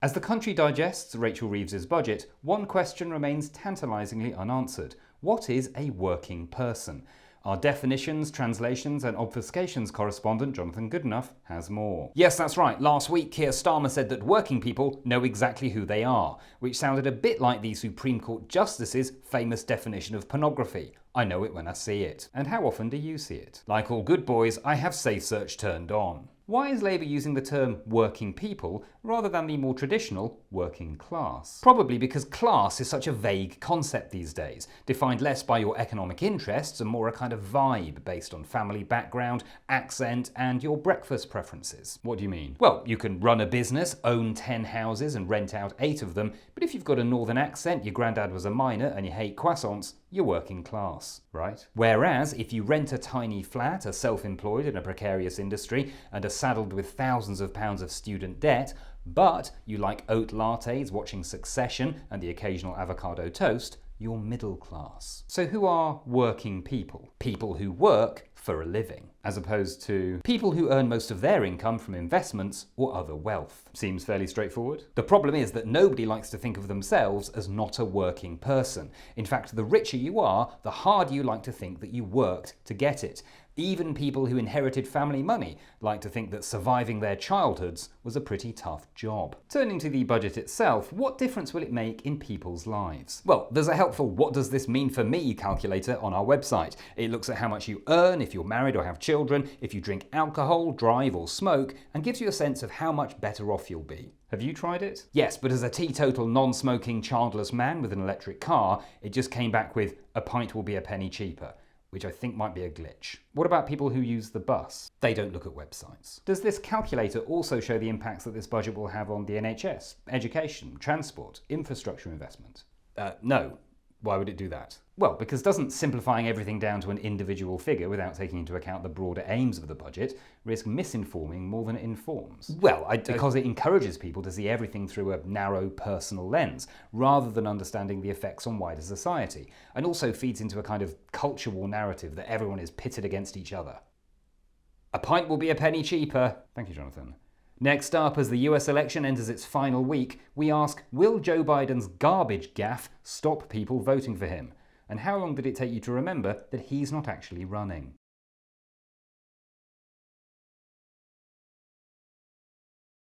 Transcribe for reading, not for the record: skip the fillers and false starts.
As the country digests Rachel Reeves's budget, one question remains tantalisingly unanswered. What is a working person? Our definitions, translations and obfuscations correspondent Jonathan Goodenough has more. Yes, that's right. Last week, Keir Starmer said that working people know exactly who they are, which sounded a bit like the Supreme Court Justice's famous definition of pornography. I know it when I see it. And how often do you see it? Like all good boys, I have Safe Search turned on. Why is Labour using the term working people rather than the more traditional working class? Probably because class is such a vague concept these days, defined less by your economic interests and more a kind of vibe based on family background, accent and your breakfast preferences. What do you mean? Well, you can run a business, own 10 houses and rent out 8 of them, but if you've got a northern accent, your granddad was a miner and you hate croissants, you're working class, right? Whereas if you rent a tiny flat, are self-employed in a precarious industry and are saddled with thousands of pounds of student debt, but you like oat lattes, watching Succession and the occasional avocado toast, you're middle class. So who are working people? People who work for a living, as opposed to people who earn most of their income from investments or other wealth. Seems fairly straightforward. The problem is that nobody likes to think of themselves as not a working person. In fact, the richer you are, the harder you like to think that you worked to get it. Even people who inherited family money like to think that surviving their childhoods was a pretty tough job. Turning to the budget itself, what difference will it make in people's lives? Well, there's a helpful "what does this mean for me" calculator on our website. It looks at how much you earn, if you're married or have children, if you drink alcohol, drive or smoke, and gives you a sense of how much better off you'll be. Have you tried it? Yes, but as a teetotal, non-smoking, childless man with an electric car, it just came back with "a pint will be a penny cheaper," which I think might be a glitch. What about people who use the bus? They don't look at websites. Does this calculator also show the impacts that this budget will have on the NHS, education, transport, infrastructure investment? No. Why would it do that? Well, because doesn't simplifying everything down to an individual figure without taking into account the broader aims of the budget risk misinforming more than it informs? Well, because it encourages people to see everything through a narrow personal lens, rather than understanding the effects on wider society, and also feeds into a kind of cultural narrative that everyone is pitted against each other. A pint will be a penny cheaper. Thank you, Jonathan. Next up, as the US election enters its final week, we ask, will Joe Biden's garbage gaffe stop people voting for him? And how long did it take you to remember that he's not actually running?